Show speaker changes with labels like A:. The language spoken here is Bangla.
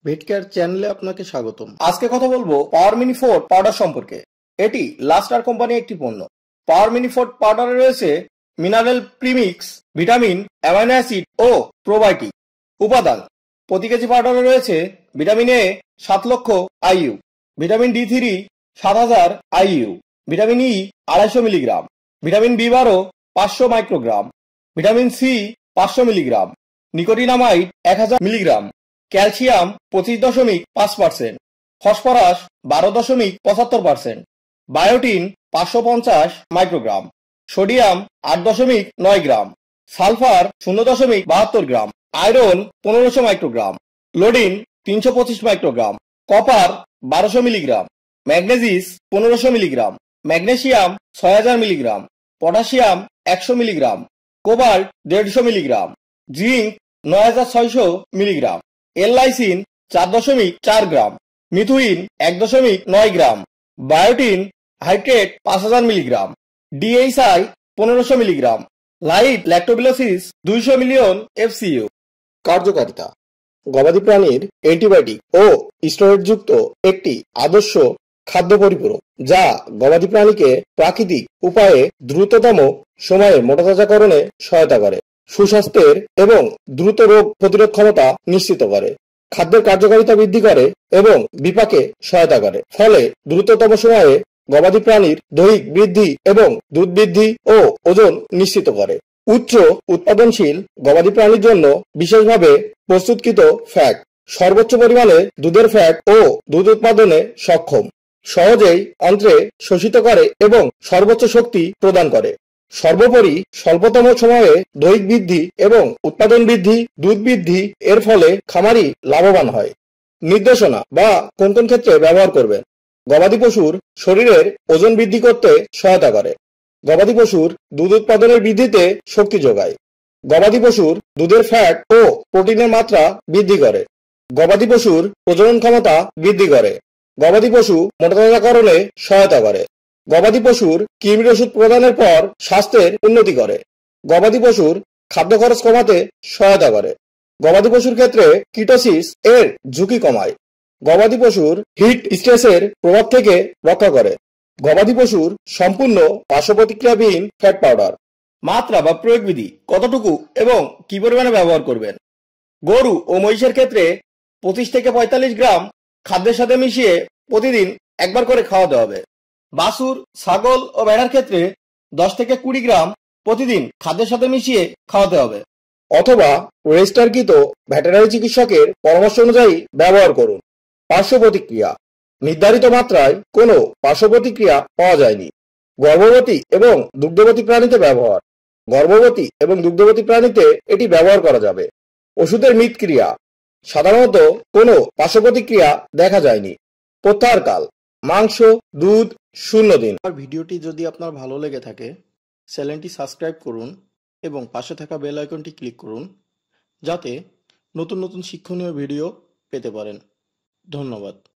A: ভেটকেয়ার চ্যানেলে আপনাকে স্বাগতম। আজকে কথা বলবো পাওয়ার মিনি ফোর্ট পাউডার সম্পর্কে। এটি লাস্টার কোম্পানির একটি পণ্য। পাওয়ার মিনি ফোর্ট পাউডারে রয়েছে mineral premix, vitamin, amino acid ও প্রোবায়োটিক উপাদান। প্রতি কেজি পাউডারে রয়েছে ভিটামিন এ 7,00,000 আইইউ, ভিটামিন ডি3 7,000 IU, vitamin E 250 milligram, vitamin বি12 500 microgram, vitamin C 500 milligram, nicotinamide 1000 milligram, calcium 25.5%, phosphorus 12.75%, biotin 550 microgram, sodium 8.9 gram, sulphur 0.72 gram, iron 1500 microgram, iodine 325 microgram, copper 1200 milligram, manganese 1500 milligram, magnesium 6000 milligram, potassium 100 milligram, cobalt 150 milligram, zinc 9600 milligram, L lysine 4.4 gram, methionine 1.9 gram, biotin hydrate 5000 milligram, DHI 1500 milligram, light lactobacillus 200 million FCU. কার্যকারিতা: গবাদি প্রাণীর অ্যান্টিবায়োটিক ও স্টেরয়েডযুক্ত একটি আদর্শ খাদ্য পরিপূরক, যা গবাদি প্রাণীকে প্রাকৃতিক উপায়ে দ্রুততম সময়ে মোটাতাজাকরণে সহায়তা করে, সুস্বাস্থ্যের এবং দ্রুত রোগ প্রতিরোধ ক্ষমতা নিশ্চিত করে, খাদ্যের কার্যকারিতা বৃদ্ধি করে এবং বিপাকে সহায়তা করে, ফলে দ্রুততম সময়ে গবাদি প্রাণীর দৈহিক বৃদ্ধি এবং দুধ বৃদ্ধি ও ওজন নিশ্চিত করে। উচ্চ উৎপাদনশীল গবাদি প্রাণীর জন্য বিশেষভাবে প্রস্তুতকৃত ফ্যাট, সর্বোচ্চ পরিমাণে দুধের ফ্যাট ও দুধ উৎপাদনে সক্ষম, সহজেই অন্ত্রে শোষিত করে এবং সর্বোচ্চ শক্তি প্রদান করে। সর্বোপরি স্বল্পতম সময়ে দৈহিক বৃদ্ধি এবং উৎপাদন বৃদ্ধি, দুধ বৃদ্ধি, এর ফলে খামারি লাভবান হয়। নির্দেশনা বা কোন কোন ক্ষেত্রে ব্যবহার করবেন। গবাদি পশুর শরীরের ওজন বৃদ্ধি করতে সহায়তা করে। গবাদি পশুর দুধ উৎপাদনের বৃদ্ধিতে শক্তি যোগায়। গবাদি পশুর দুধের ফ্যাট ও প্রোটিনের মাত্রা বৃদ্ধি করে। গবাদি পশুর প্রজনন ক্ষমতা বৃদ্ধি করে। গবাদি পশু মোটাতাজাকরণে সহায়তা করে। গবাদি পশুর কৃমির ওষুধ প্রদানের পর স্বাস্থ্যের উন্নতি করে। গবাদি পশুর খাদ্য খরচ কমাতে সহায়তা করে। গবাদি পশুর ক্ষেত্রে কিটোসিস এর ঝুঁকি কমায়। গবাদি পশুর হিট স্ট্রেসের প্রভাব থেকে রক্ষা করে। গবাদি পশুর সম্পূর্ণ পার্শ্ব প্রতিক্রিয়াবিহীন ফ্যাট পাউডার। মাত্রা বা প্রয়োগ বিধি: কতটুকু এবং কি পরিমাণে ব্যবহার করবেন। গরু ও মহিষের ক্ষেত্রে 25 থেকে 45 গ্রাম খাদ্যের সাথে মিশিয়ে প্রতিদিন একবার করে খাওয়াতে হবে। বাছুর, ছাগল ও ভেড়ার ক্ষেত্রে 10 থেকে 20 গ্রাম প্রতিদিন খাদ্যের সাথে মিশিয়ে খাওয়াতে হবে। অথবা রেজিস্টারকৃত ভেটেরিনারি চিকিৎসকের পরামর্শ অনুযায়ী ব্যবহার করুন। পার্শ্ব প্রতিক্রিয়া: নির্ধারিত মাত্রায় কোনো পার্শ্ব প্রতিক্রিয়া পাওয়া যায়নি। গর্ভবতী এবং দুগ্ধবতী প্রাণীতে ব্যবহার: গর্ভবতী এবং দুগ্ধবতী প্রাণীতে এটি ব্যবহার করা যাবে। ওষুধের মিতক্রিয়া: সাধারণত কোনো পার্শ্ব প্রতিক্রিয়া দেখা যায়নি। প্রত্যাহারকাল: মাংস, দুধ 0 দিন। আর ভিডিওটি যদি আপনার ভালো লেগে থাকে, চ্যানেলটি সাবস্ক্রাইব করুন এবং পাশে থাকা বেল আইকনটি ক্লিক করুন, যাতে নতুন নতুন শিক্ষণীয় ভিডিও পেতে পারেন। ধন্যবাদ।